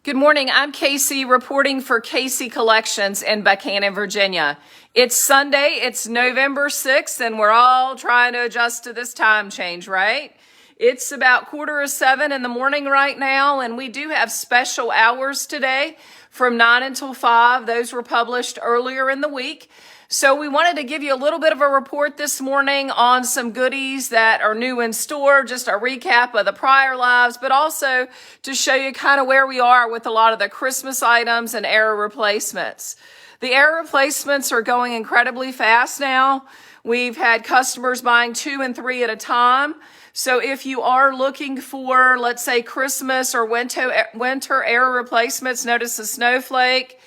Good morning. I'm Casey reporting for Casey Collections in Buchanan, Virginia. It's Sunday, it's November 6th, and we're all trying to adjust to this time change, right? It's about 6:45 in the morning right now, and we do have special hours today from 9 until 5. Those were published earlier in the week. So we wanted to give you a little bit of a report this morning on some goodies that are new in store, just a recap of the prior lives, but also to show you kind of where we are with a lot of the Christmas items and era replacements. The era replacements are going incredibly fast now. We've had customers buying 2 and 3 at a time. So if you are looking for, let's say, Christmas or winter era replacements, notice the snowflake,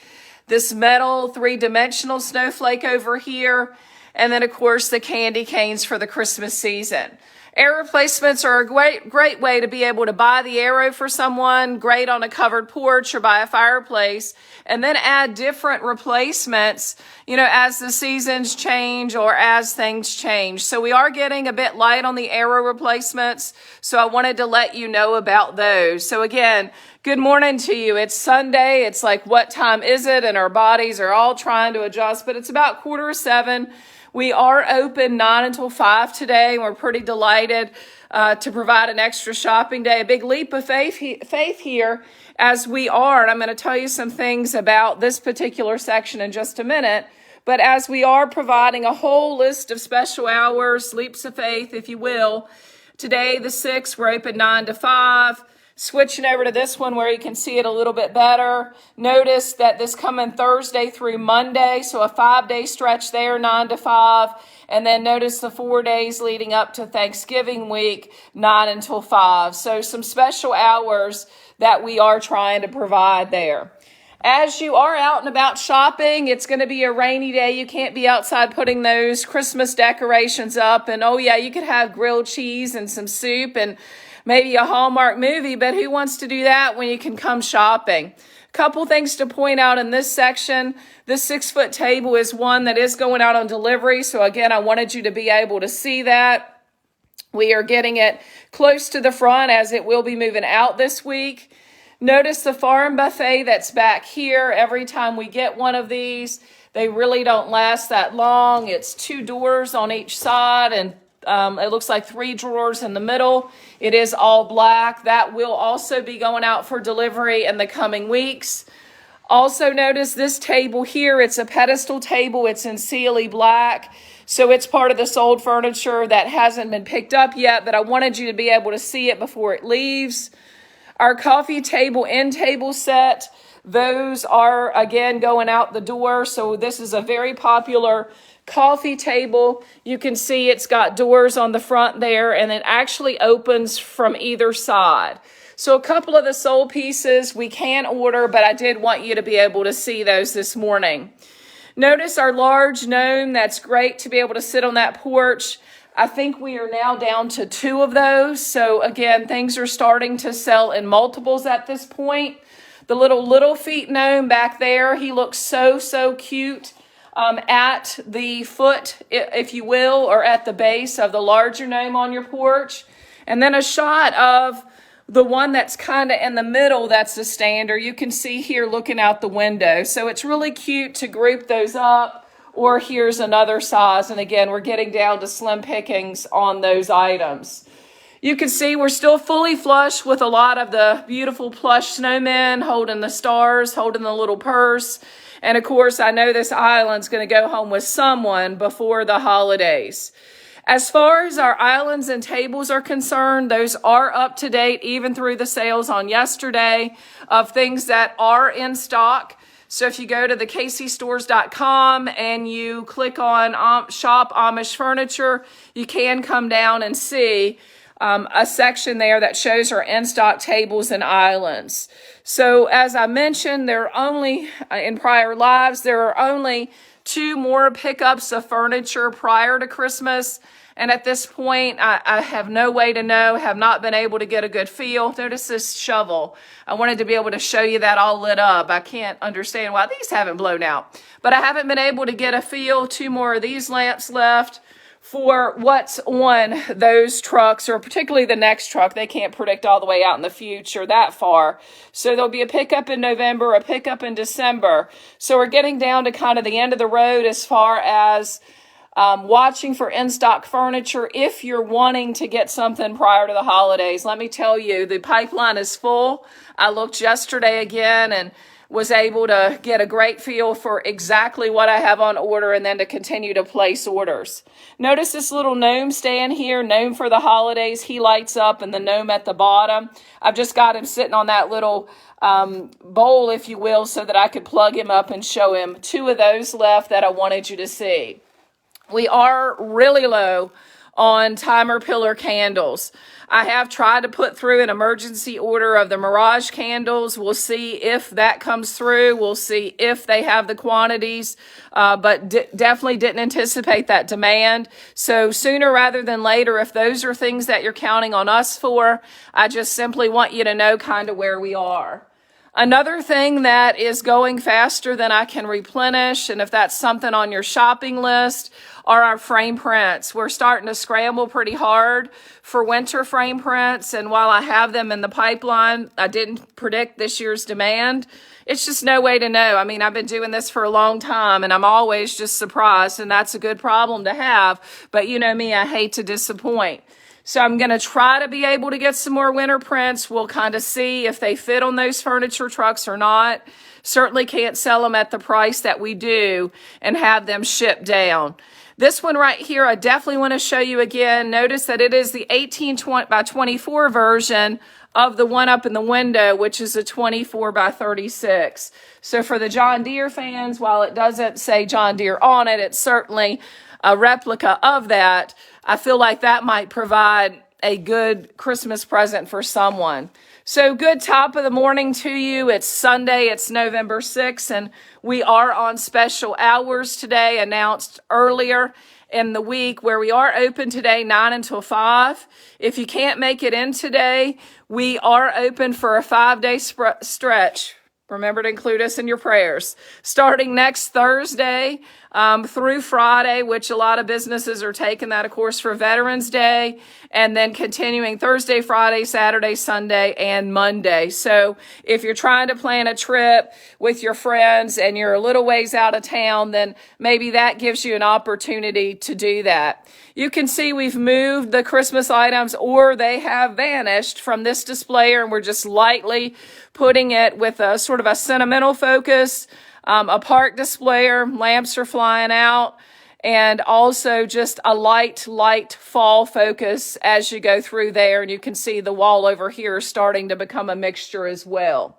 this metal 3-dimensional snowflake over here, and then, of course, the candy canes for the Christmas season. Arrow replacements are a great way to be able to buy the arrow for someone, great on a covered porch or by a fireplace, and then add different replacements, as the seasons change or as things change. So we are getting a bit light on the arrow replacements, so I wanted to let you know about those. So again, good morning to you. It's Sunday. It's like, what time is it? And our bodies are all trying to adjust, but it's about 6:45. We are open 9 until 5 today. We're pretty delighted to provide an extra shopping day, a big leap of faith here as we are. And I'm going to tell you some things about this particular section in just a minute. But as we are providing a whole list of special hours, leaps of faith, if you will, today, the 6th, we're open 9 to 5. Switching over to this one where you can see it a little bit better. Notice that this coming Thursday through Monday, so a 5-day stretch there, 9 to 5. And then notice the 4 days leading up to Thanksgiving week, 9 until 5. So some special hours that we are trying to provide there. As you are out and about shopping, it's going to be a rainy day. You can't be outside putting those Christmas decorations up. And oh yeah, you could have grilled cheese and some soup and maybe a Hallmark movie, but who wants to do that when you can come shopping? Couple things to point out in this section. This 6-foot table is one that is going out on delivery. So again, I wanted you to be able to see that. We are getting it close to the front as it will be moving out this week. Notice the farm buffet that's back here. Every time we get one of these, they really don't last that long. It's 2 doors on each side and it looks like 3 drawers in the middle. It is all black. That will also be going out for delivery in the coming weeks. Also notice this table here. It's a pedestal table. It's in Sealy black. So it's part of the sold furniture that hasn't been picked up yet, but I wanted you to be able to see it before it leaves. Our coffee table end table set, those are again going out the door. So this is a very popular coffee table. You can see it's got doors on the front there, and it actually opens from either side. So a couple of the sold pieces we can order, but I did want you to be able to see those this morning. Notice our large gnome. That's great to be able to sit on that porch. I think we are now down to 2 of those. So again, things are starting to sell in multiples at this point. The little feet gnome back there, he looks so cute. At the foot, if you will, or at the base of the larger gnome on your porch. And then a shot of the one that's kind of in the middle, that's the stander. You can see here looking out the window. So it's really cute to group those up. Or here's another size. And again, we're getting down to slim pickings on those items. You can see we're still fully flush with a lot of the beautiful plush snowmen holding the stars, holding the little purse. And of course, I know this island's going to go home with someone before the holidays. As far as our islands and tables are concerned, those are up to date, even through the sales on yesterday of things that are in stock. So if you go to thecaseystores.com and you click on Shop Amish Furniture, you can come down and see a section there that shows our in-stock tables and islands. So as I mentioned, there are only, in prior lives, there are only 2 more pickups of furniture prior to Christmas. And at this point, I have no way to know, have not been able to get a good feel. Notice this shovel. I wanted to be able to show you that all lit up. I can't understand why these haven't blown out. But I haven't been able to get a feel. 2 more of these lamps left. for what's on those trucks, or particularly the next truck. They can't predict all the way out in the future that far. So there'll be a pickup in November, a pickup in December. So we're getting down to kind of the end of the road as far as watching for in-stock furniture if you're wanting to get something prior to the holidays. Let me tell you, the pipeline is full. I looked yesterday again and was able to get a great feel for exactly what I have on order, and then to continue to place orders. Notice this little gnome stand here, gnome for the holidays. He lights up, and the gnome at the bottom. I've just got him sitting on that little bowl, if you will, so that I could plug him up and show him. 2 of those left that I wanted you to see. We are really low on timer pillar candles. I have tried to put through an emergency order of the Mirage candles. We'll see if that comes through. We'll see if they have the quantities, but definitely didn't anticipate that demand. So sooner rather than later, if those are things that you're counting on us for, I just simply want you to know kind of where we are. Another thing that is going faster than I can replenish, and if that's something on your shopping list, are our frame prints. We're starting to scramble pretty hard for winter frame prints, and while I have them in the pipeline, I didn't predict this year's demand. It's just no way to know. I mean, I've been doing this for a long time, and I'm always just surprised, and that's a good problem to have. But you know me, I hate to disappoint. So I'm going to try to be able to get some more winter prints. We'll kind of see if they fit on those furniture trucks or not. Certainly can't sell them at the price that we do and have them shipped down. This one right here, I definitely want to show you again. Notice that it is the 18 by 24 version of the one up in the window, which is a 24 by 36. So for the John Deere fans, while it doesn't say John Deere on it, it's certainly a replica of that. I feel like that might provide a good Christmas present for someone. So good top of the morning to you. It's Sunday, it's November 6th, and we are on special hours today, announced earlier in the week, where we are open today 9 until 5. If you can't make it in today, we are open for a 5-day stretch. Remember to include us in your prayers. Starting next Thursday through Friday, which a lot of businesses are taking that, of course, for Veterans Day, and then continuing Thursday, Friday, Saturday, Sunday, and Monday. So if you're trying to plan a trip with your friends and you're a little ways out of town, then maybe that gives you an opportunity to do that. You can see we've moved the Christmas items, or they have vanished from this displayer, and we're just lightly putting it with a sort of a sentimental focus, a park displayer, lamps are flying out, and also just a light fall focus as you go through there. And you can see the wall over here starting to become a mixture as well.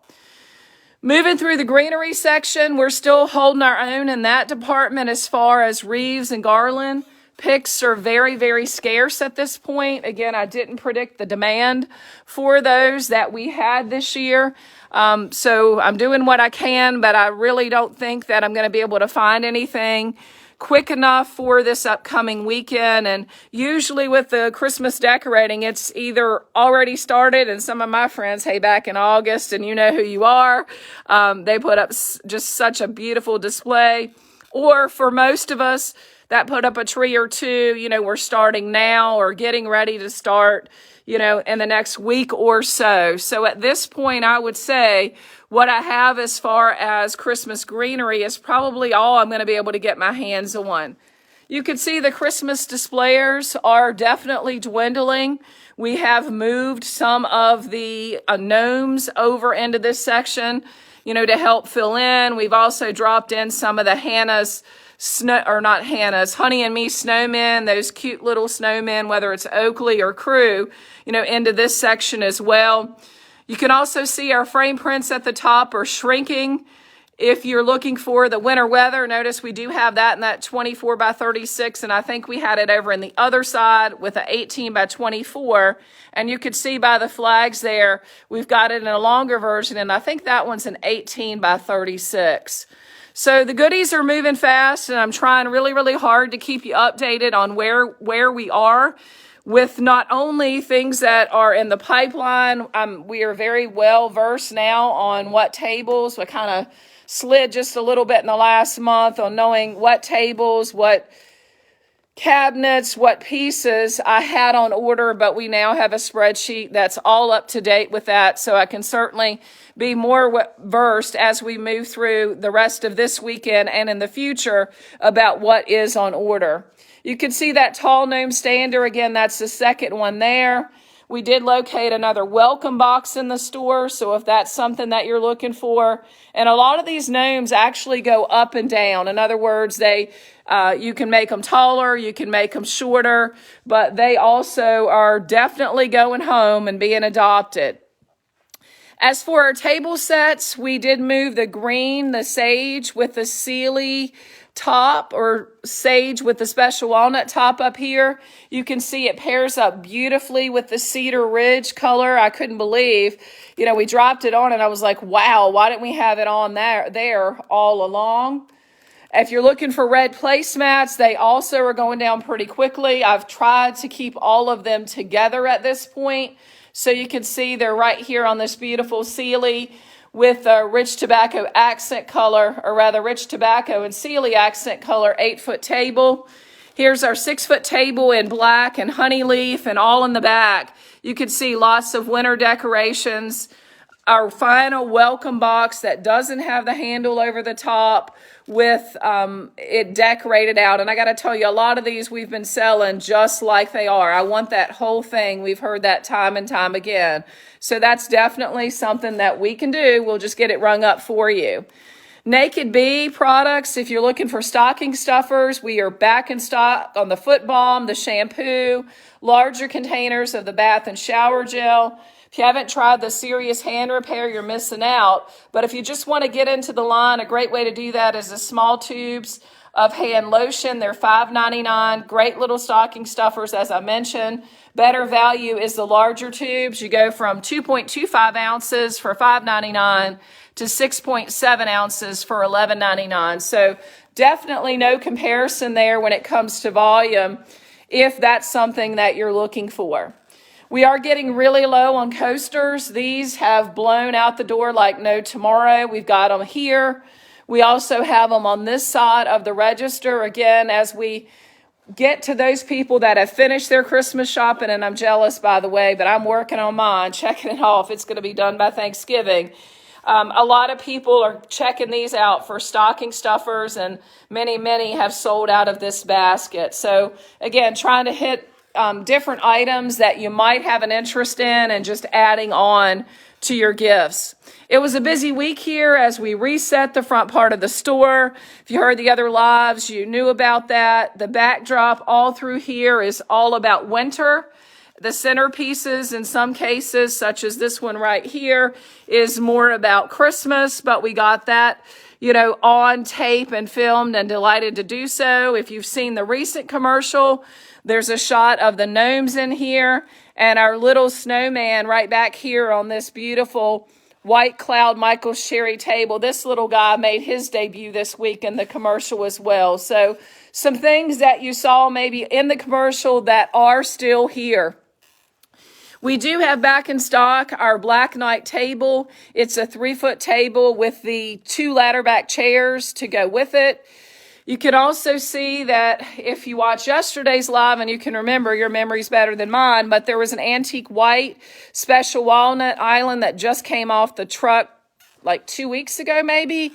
Moving through the greenery section, we're still holding our own in that department as far as wreaths and garland. Picks are very, very scarce at this point. Again, I didn't predict the demand for those that we had this year. So I'm doing what I can, but I really don't think that I'm going to be able to find anything quick enough for this upcoming weekend. And usually with the Christmas decorating, it's either already started, and some of my friends, hey, back in August, and you know who you are, they put up just such a beautiful display. Or for most of us that put up a tree or two, you know, we're starting now or getting ready to start, you know, in the next week or so. So at this point, I would say what I have as far as Christmas greenery is probably all I'm going to be able to get my hands on. You can see the Christmas displayers are definitely dwindling. We have moved some of the gnomes over into this section, you know, to help fill in. We've also dropped in some of the Honey and Me snowmen, those cute little snowmen, whether it's Oakley or Crew, you know, into this section as well. You can also see our frame prints at the top are shrinking. If you're looking for the winter weather, notice we do have that in that 24 by 36, and I think we had it over in the other side with an 18 by 24, and you could see by the flags there, we've got it in a longer version, and I think that one's an 18 by 36. So the goodies are moving fast, and I'm trying really, really hard to keep you updated on where we are with not only things that are in the pipeline. We are very well versed now on what tables. We kind of slid just a little bit in the last month on knowing what tables, what cabinets, what pieces I had on order, but we now have a spreadsheet that's all up to date with that. So I can certainly be more versed as we move through the rest of this weekend and in the future about what is on order. You can see that tall gnome stander. Again, that's the second one there. We did locate another welcome box in the store, so if that's something that you're looking for. And a lot of these gnomes actually go up and down. In other words, you can make them taller, you can make them shorter, but they also are definitely going home and being adopted. As for our table sets, we did move the green, the sage with the Sealy top, or sage with the special walnut top up here. You can see it pairs up beautifully with the Cedar Ridge color. I couldn't believe, we dropped it on and I was like, wow, why didn't we have it on there all along? If you're looking for red placemats, they also are going down pretty quickly. I've tried to keep all of them together at this point. So you can see they're right here on this beautiful Sealy with a rich tobacco accent color, or rather rich tobacco and Sealy accent color 8-foot table. Here's our 6-foot table in black and honey leaf and all in the back. You can see lots of winter decorations. Our final welcome box that doesn't have the handle over the top with it decorated out. And I got to tell you, a lot of these we've been selling just like they are. I want that whole thing. We've heard that time and time again. So that's definitely something that we can do. We'll just get it rung up for you. Naked Bee products, if you're looking for stocking stuffers, we are back in stock on the foot balm, the shampoo, larger containers of the bath and shower gel. If you haven't tried the Serious Hand Repair, you're missing out. But if you just want to get into the line, a great way to do that is the small tubes of hand lotion. They're $5.99. Great little stocking stuffers, as I mentioned. Better value is the larger tubes. You go from 2.25 ounces for $5.99 to 6.7 ounces for $11.99. So definitely no comparison there when it comes to volume, if that's something that you're looking for. We are getting really low on coasters. These have blown out the door like no tomorrow. We've got them here. We also have them on this side of the register. Again, as we get to those people that have finished their Christmas shopping, and I'm jealous, by the way, but I'm working on mine, checking it off. It's going to be done by Thanksgiving. A lot of people are checking these out for stocking stuffers, and many have sold out of this basket. So again, trying to hit different items that you might have an interest in and just adding on to your gifts. It was a busy week here as we reset the front part of the store. If you heard the other lives, you knew about that. The backdrop all through here is all about winter. The centerpieces, in some cases, such as this one right here, is more about Christmas, but we got that, on tape and filmed, and delighted to do so. If you've seen the recent commercial, there's a shot of the gnomes in here and our little snowman right back here on this beautiful White Cloud Michael's Cherry table. This little guy made his debut this week in the commercial as well. So some things that you saw maybe in the commercial that are still here. We do have back in stock our Black Knight table. It's a 3-foot table with the 2 ladder back chairs to go with it. You can also see that if you watch yesterday's live, and you can remember, your memory's better than mine, but there was an antique white special walnut island that just came off the truck like 2 weeks ago maybe,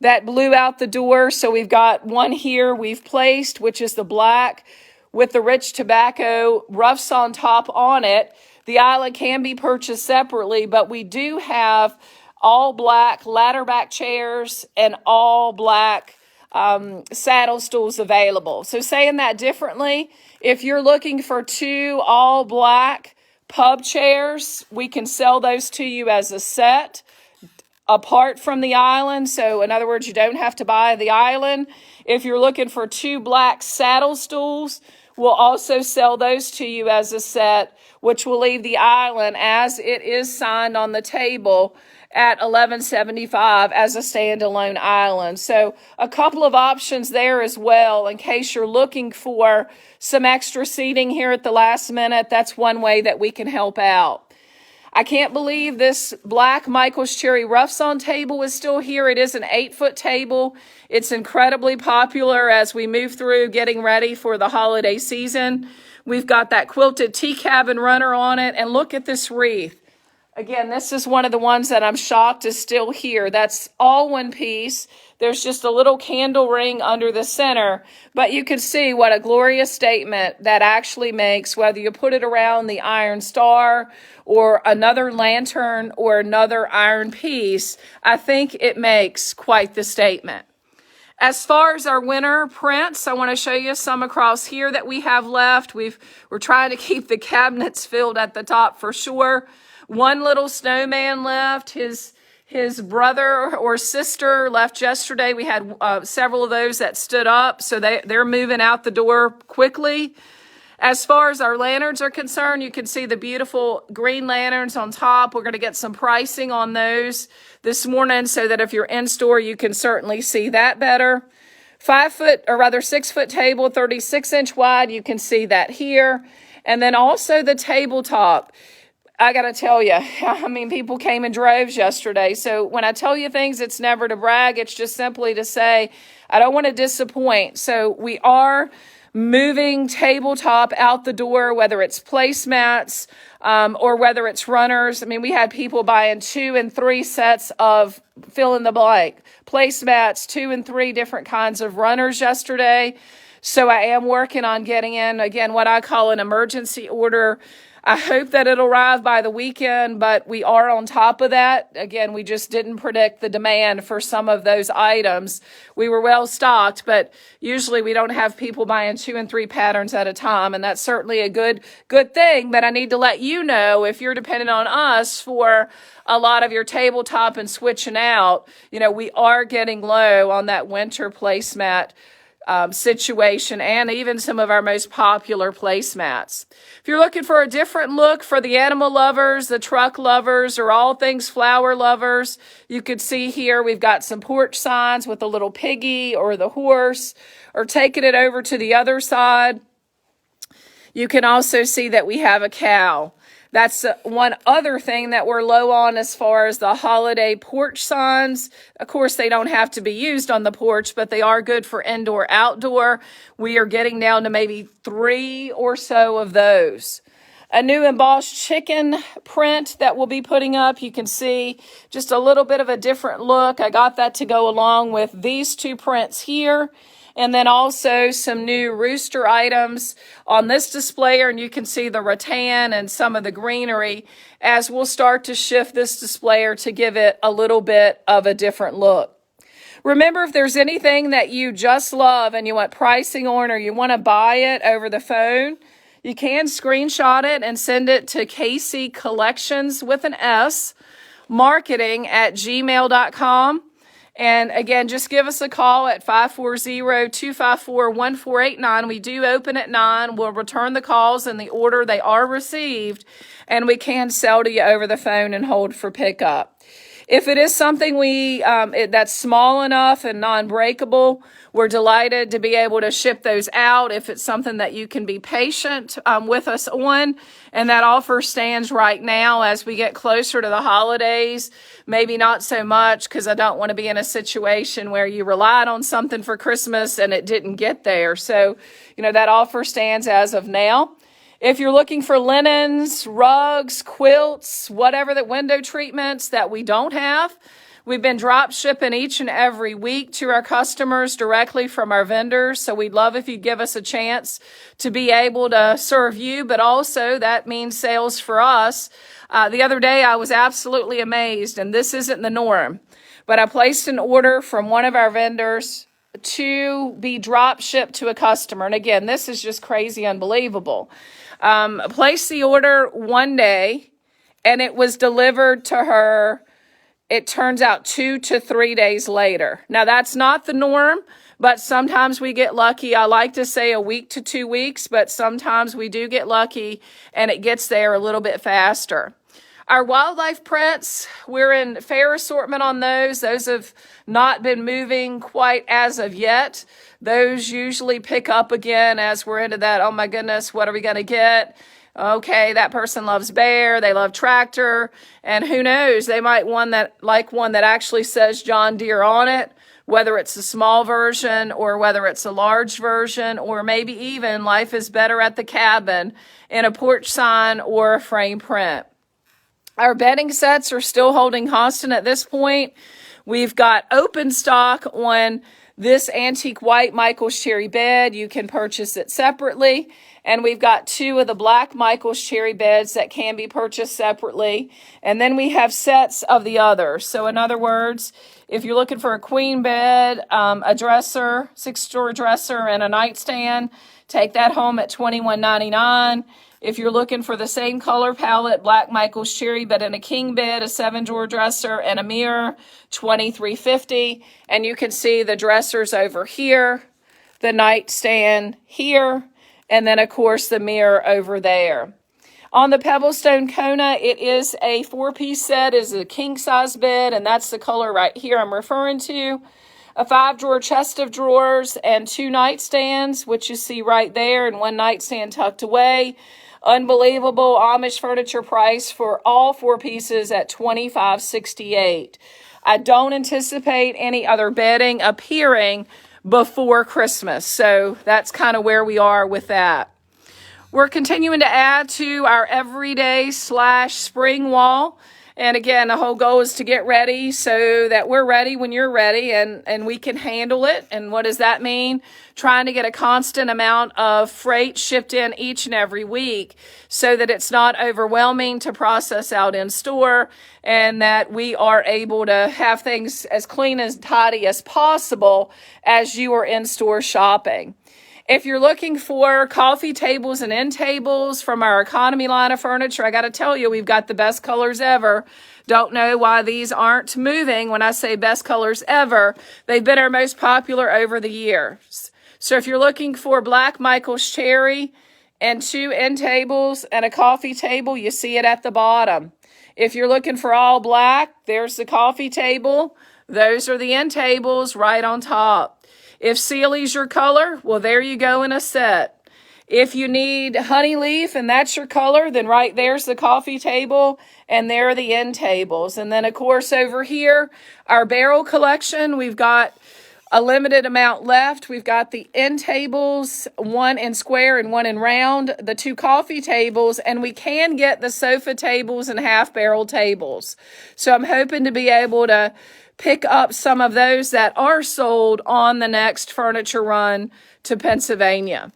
that blew out the door. So we've got one here we've placed, which is the black with the rich tobacco roughs on top on it. The island can be purchased separately, but we do have all black ladder back chairs and all black saddle stools available. So saying that differently, if you're looking for 2 all black pub chairs, we can sell those to you as a set apart from the island. So in other words, you don't have to buy the island. If you're looking for 2 black saddle stools, we'll also sell those to you as a set, which will leave the island as it is signed on the table at $11.75 as a standalone island. So a couple of options there as well in case you're looking for some extra seating here at the last minute. That's one way that we can help out. I can't believe this black Michael's Cherry Rough Sawn table is still here. It is an 8-foot table. It's incredibly popular as we move through getting ready for the holiday season. We've got that quilted tea cabin runner on it. And look at this wreath. Again, this is one of the ones that I'm shocked is still here. That's all one piece. There's just a little candle ring under the center, but you can see what a glorious statement that actually makes, whether you put it around the iron star or another lantern or another iron piece. I think it makes quite the statement. As far as our winter prints, I want to show you some across here that we have left. We're trying to keep the cabinets filled at the top for sure. One little snowman left. His brother or sister left yesterday. We had several of those that stood up, so they're moving out the door quickly. As far as our lanterns are concerned, you can see the beautiful green lanterns on top. We're going to get some pricing on those this morning so that if you're in store, you can certainly see that better. 6-foot table, 36-inch wide. You can see that here. And then also the tabletop. I got to tell you, I mean, people came in droves yesterday. So when I tell you things, it's never to brag. It's just simply to say, I don't want to disappoint. So we are moving tabletop out the door, whether it's placemats or whether it's runners. I mean, we had people buying 2 and 3 sets of fill in the blank placemats, 2 and 3 different kinds of runners yesterday. So I am working on getting in, again, what I call an emergency order. I hope that it'll arrive by the weekend, but we are on top of that. Again, we just didn't predict the demand for some of those items. We were well stocked, but usually we don't have people buying 2 and 3 patterns at a time, and that's certainly a good thing. But I need to let you know, if you're dependent on us for a lot of your tabletop and switching out, we are getting low on that winter placemat situation and even some of our most popular placemats. If you're looking for a different look for the animal lovers, the truck lovers, or all things flower lovers, you could see here we've got some porch signs with a little piggy or the horse, or taking it over to the other side. You can also see that we have a cow. That's one other thing that we're low on as far as the holiday porch signs. Of course, they don't have to be used on the porch, but they are good for indoor, outdoor. We are getting down to maybe 3 or so of those. A new embossed chicken print that we'll be putting up. You can see just a little bit of a different look. I got that to go along with these 2 prints here. And then also some new rooster items on this displayer. And you can see the rattan and some of the greenery as we'll start to shift this displayer to give it a little bit of a different look. Remember, if there's anything that you just love and you want pricing on or you want to buy it over the phone, you can screenshot it and send it to KC Collections with an S, marketing@gmail.com. And again, just give us a call at 540-254-1489. We do open at 9. We'll return the calls in the order they are received, and we can sell to you over the phone and hold for pickup. If it is something that's small enough and non-breakable, we're delighted to be able to ship those out if it's something that you can be patient with us on. And that offer stands right now as we get closer to the holidays. Maybe not so much, because I don't want to be in a situation where you relied on something for Christmas and it didn't get there. So, that offer stands as of now. If you're looking for linens, rugs, quilts, whatever the window treatments that we don't have, we've been drop shipping each and every week to our customers directly from our vendors. So we'd love if you'd give us a chance to be able to serve you, but also that means sales for us. The other day I was absolutely amazed, and this isn't the norm, but I placed an order from one of our vendors to be drop shipped to a customer. And again, this is just crazy, unbelievable. Placed the order one day and it was delivered to her, it turns out 2 to 3 days later. Now that's not the norm, but sometimes we get lucky. I like to say a week to 2 weeks, but sometimes we do get lucky and it gets there a little bit faster. Our wildlife prints, we're in fair assortment on those. Those have not been moving quite as of yet. Those usually pick up again as we're into that, oh my goodness, what are we going to get? Okay, that person loves bear, they love tractor, and who knows, they might one that actually says John Deere on it, whether it's a small version or whether it's a large version, or maybe even life is better at the cabin in a porch sign or a frame print. Our bedding sets are still holding constant at this point. We've got open stock on this antique white Michael's Cherry bed. You can purchase it separately. And we've got 2 of the black Michael's Cherry beds that can be purchased separately. And then we have sets of the others. So in other words, if you're looking for a queen bed, a dresser, 6-drawer dresser, and a nightstand, take that home at $21.99. If you're looking for the same color palette, black Michael's Cherry, but in a king bed, a 7-drawer dresser, and a mirror, $23.50. And you can see the dressers over here, the nightstand here, and then, of course, the mirror over there. On the Pebblestone Kona, it is a 4-piece set, is a king-size bed, and that's the color right here I'm referring to. A 5-drawer chest of drawers and 2 nightstands, which you see right there, and 1 nightstand tucked away. Unbelievable Amish furniture price for all 4 pieces at $25.68. I don't anticipate any other bedding appearing before Christmas, so that's kind of where we are with that. We're continuing to add to our everyday / spring wall. And again, the whole goal is to get ready so that we're ready when you're ready and we can handle it. And what does that mean? Trying to get a constant amount of freight shipped in each and every week so that it's not overwhelming to process out in store and that we are able to have things as clean and tidy as possible as you are in store shopping. If you're looking for coffee tables and end tables from our economy line of furniture, I got to tell you, we've got the best colors ever. Don't know why these aren't moving. When I say best colors ever, they've been our most popular over the years. So if you're looking for black Michael's Cherry and 2 end tables and a coffee table, you see it at the bottom. If you're looking for all black, there's the coffee table. Those are the end tables right on top. If Sealy's your color, well, there you go in a set. If you need honey leaf and that's your color, then right there's the coffee table and there are the end tables. And then, of course, over here, our barrel collection, we've got a limited amount left. We've got the end tables, 1 in square and 1 in round, the 2 coffee tables, and we can get the sofa tables and half barrel tables. So I'm hoping to be able to pick up some of those that are sold on the next furniture run to Pennsylvania.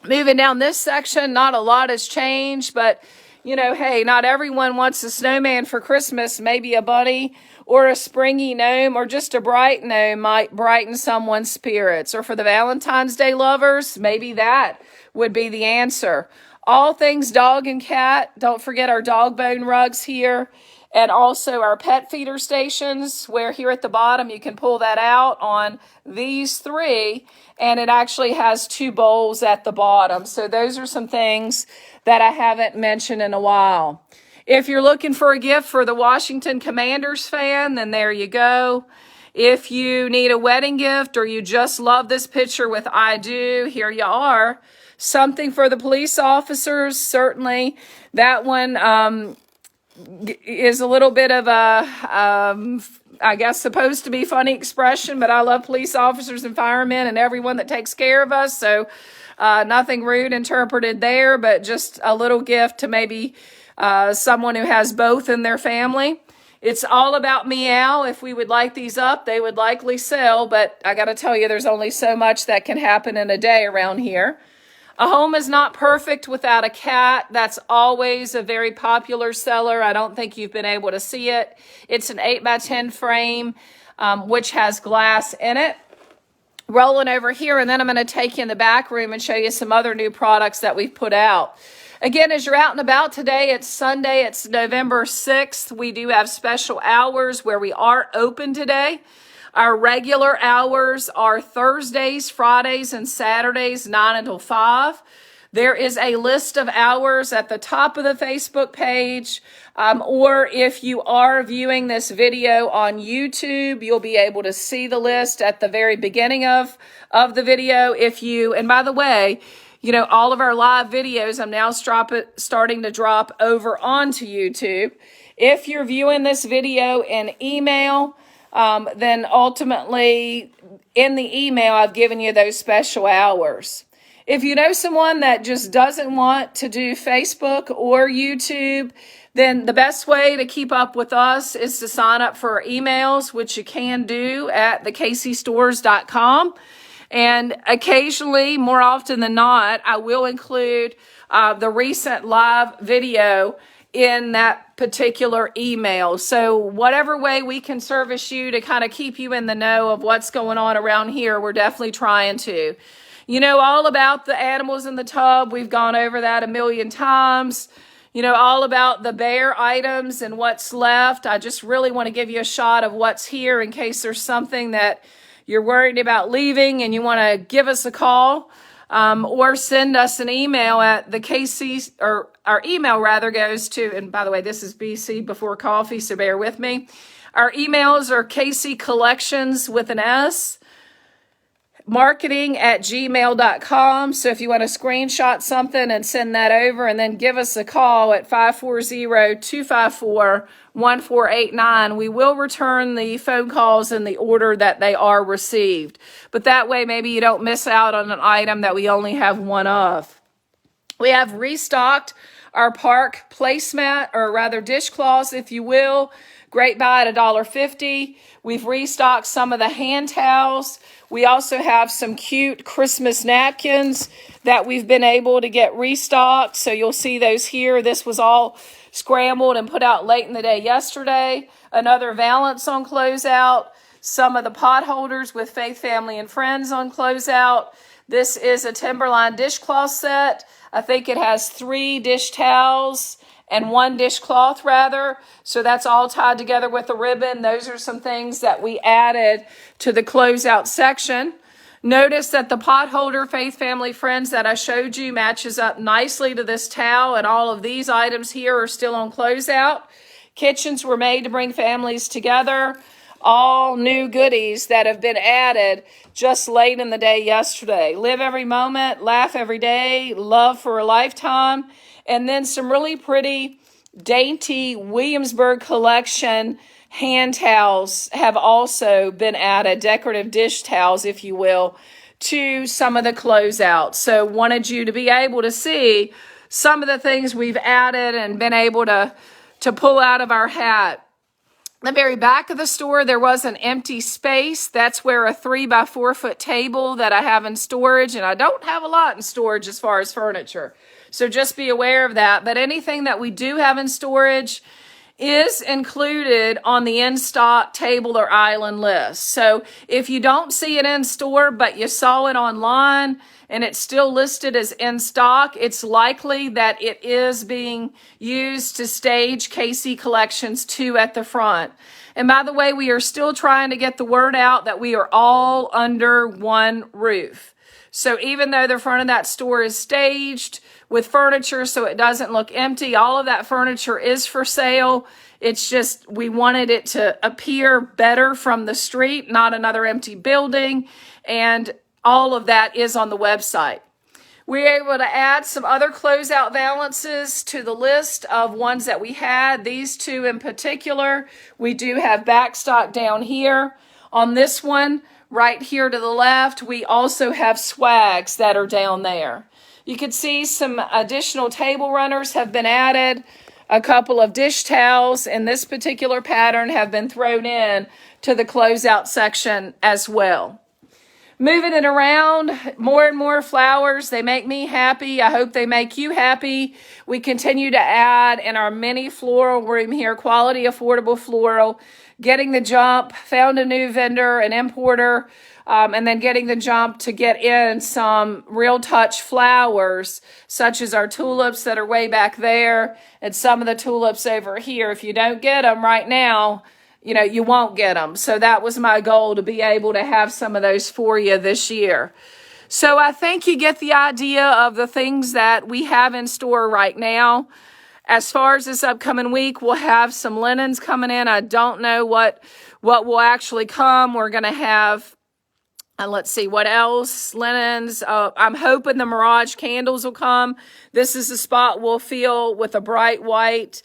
Moving down this section, not a lot has changed, but you know, hey, not everyone wants a snowman for Christmas. Maybe a bunny or a springy gnome or just a bright gnome might brighten someone's spirits. Or for the Valentine's Day lovers, maybe that would be the answer. All things dog and cat. Don't forget our dog bone rugs here. And also our pet feeder stations, where here at the bottom you can pull that out on these 3, and it actually has 2 bowls at the bottom. So those are some things that I haven't mentioned in a while. If you're looking for a gift for the Washington Commanders fan, then there you go. If you need a wedding gift or you just love this picture with I do, here you are. Something for the police officers, certainly. That one is a little bit of a, I guess, supposed to be funny expression, but I love police officers and firemen and everyone that takes care of us. So nothing rude interpreted there, but just a little gift to maybe someone who has both in their family. It's all about meow. If we would light these up, they would likely sell, but I got to tell you, there's only so much that can happen in a day around here. A home is not perfect without a cat. That's always a very popular seller. I don't think you've been able to see it. It's an 8x10 frame, which has glass in it. Rolling over here, and then I'm going to take you in the back room and show you some other new products that we've put out. Again, as you're out and about today, it's Sunday, it's November 6th. We do have special hours where we are open today. Our regular hours are Thursdays, Fridays, and Saturdays, 9 until 5. There is a list of hours at the top of the Facebook page, or if you are viewing this video on YouTube, you'll be able to see the list at the very beginning of the video. And by the way, all of our live videos, I'm now starting to drop over onto YouTube. If you're viewing this video in email, then ultimately in the email, I've given you those special hours. If you know someone that just doesn't want to do Facebook or YouTube, then the best way to keep up with us is to sign up for our emails, which you can do at thekcstores.com. And occasionally, more often than not, I will include the recent live video in that particular email. So whatever way we can service you to kind of keep you in the know of what's going on around here, we're definitely trying to. All about the animals in the tub. We've gone over that a million times. All about the bare items and what's left. I just really want to give you a shot of what's here in case there's something that you're worried about leaving and you want to give us a call or send us an email at the KC, or our email rather goes to, and by the way, this is BC before coffee, so bear with me. Our emails are KC Collections with an S, marketing@gmail.com. So if you want to screenshot something and send that over, and then give us a call at 540-254-1489. We will return the phone calls in the order that they are received. But that way, maybe you don't miss out on an item that we only have one of. We have restocked our park placemat, or rather dishcloths, if you will. Great buy at $1.50. We've restocked some of the hand towels. We also have some cute Christmas napkins that we've been able to get restocked. So you'll see those here. This was all scrambled and put out late in the day yesterday. Another Valance on closeout. Some of the pot holders with Faith, Family, and Friends on closeout. This is a Timberline dishcloth set. I think it has 3 dish towels and 1 dishcloth rather. So that's all tied together with a ribbon. Those are some things that we added to the closeout section. Notice that the pot holder, Faith, Family, Friends, that I showed you matches up nicely to this towel, and all of these items here are still on closeout. Kitchens were made to bring families together. All new goodies that have been added just late in the day yesterday. Live every moment, laugh every day, love for a lifetime. And then some really pretty, dainty Williamsburg collection hand towels have also been added, decorative dish towels, if you will, to some of the closeouts. So wanted you to be able to see some of the things we've added and been able to pull out of our hat. The very back of the store, there was an empty space. That's where a 3x4 foot table that I have in storage, and I don't have a lot in storage as far as furniture. So just be aware of that. But anything that we do have in storage is included on the in-stock table or island list. So if you don't see it in store, but you saw it online and it's still listed as in stock, it's likely that it is being used to stage KC Collections 2 at the front. And by the way, we are still trying to get the word out that we are all under one roof. So even though the front of that store is staged with furniture so it doesn't look empty, all of that furniture is for sale. It's just we wanted it to appear better from the street, not another empty building. And all of that is on the website. We were able to add some other closeout valances to the list of ones that we had. These 2 in particular, we do have backstock down here. On this one, right here to the left, we also have swags that are down there. You can see some additional table runners have been added. A couple of dish towels in this particular pattern have been thrown in to the closeout section as well. Moving it around, more and more flowers. They make me happy. I hope they make you happy. We continue to add in our mini floral room here, quality, affordable floral. Getting the jump, found a new vendor, an importer, and then getting the jump to get in some real touch flowers, such as our tulips that are way back there and some of the tulips over here. If you don't get them right now, you won't get them. So that was my goal, to be able to have some of those for you this year. So I think you get the idea of the things that we have in store right now. As far as this upcoming week, we'll have some linens coming in. I don't know what will actually come. We're going to have And let's see what else. Linens. I'm hoping the Mirage candles will come. This is the spot we'll fill with a bright white.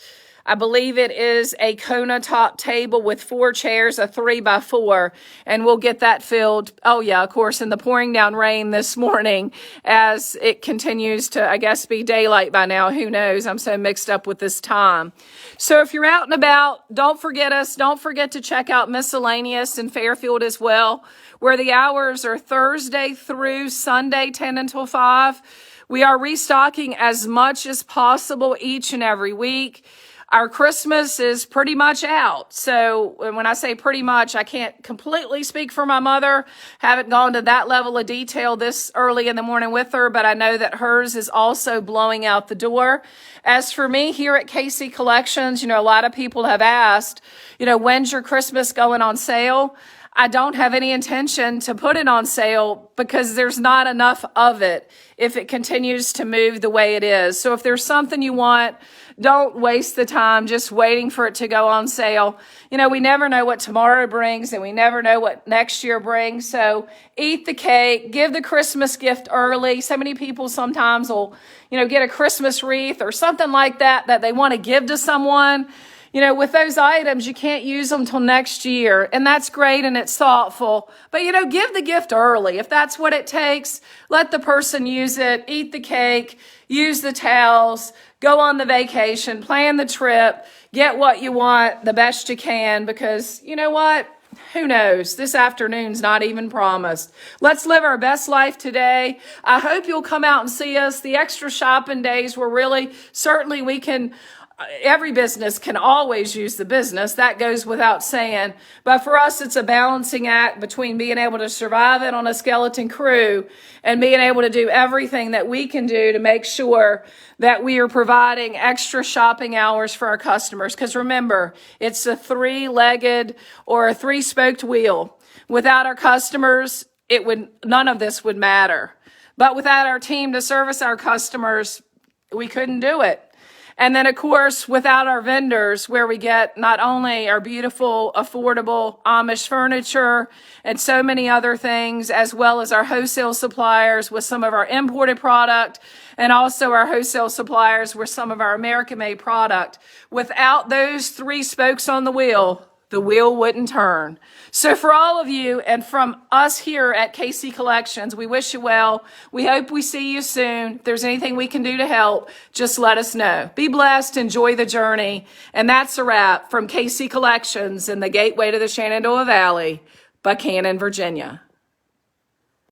I believe it is a Kona top table with 4 chairs, a 3x4, and we'll get that filled. Oh yeah, of course, in the pouring down rain this morning as it continues to, I guess, be daylight by now. Who knows? I'm so mixed up with this time. So if you're out and about, don't forget us. Don't forget to check out Miscellaneous in Fairfield as well, where the hours are Thursday through Sunday, 10 until 5. We are restocking as much as possible each and every week. Our Christmas is pretty much out. So when I say pretty much, I can't completely speak for my mother. Haven't gone to that level of detail this early in the morning with her, but I know that hers is also blowing out the door. As for me here at KC Collections, a lot of people have asked, when's your Christmas going on sale? I don't have any intention to put it on sale because there's not enough of it if it continues to move the way it is. So if there's something you want, don't waste the time just waiting for it to go on sale. We never know what tomorrow brings and we never know what next year brings. So eat the cake, give the Christmas gift early. So many people sometimes will, get a Christmas wreath or something like that they want to give to someone. With those items, you can't use them till next year, and that's great and it's thoughtful. But, give the gift early. If that's what it takes, let the person use it, eat the cake, use the towels, go on the vacation, plan the trip, get what you want the best you can, because you know what? Who knows? This afternoon's not even promised. Let's live our best life today. I hope you'll come out and see us. The extra shopping days were certainly we can. Every business can always use the business. That goes without saying. But for us, it's a balancing act between being able to survive it on a skeleton crew and being able to do everything that we can do to make sure that we are providing extra shopping hours for our customers. Because remember, it's a 3-legged or a 3-spoked wheel. Without our customers, none of this would matter. But without our team to service our customers, we couldn't do it. And then, of course, without our vendors, where we get not only our beautiful, affordable Amish furniture and so many other things, as well as our wholesale suppliers with some of our imported product, and also our wholesale suppliers with some of our American-made product. Without those 3 spokes on the wheel wouldn't turn. So for all of you and from us here at KC Collections, we wish you well. We hope we see you soon. If there's anything we can do to help, just let us know. Be blessed. Enjoy the journey. And that's a wrap from KC Collections in the gateway to the Shenandoah Valley, Buchanan, Virginia.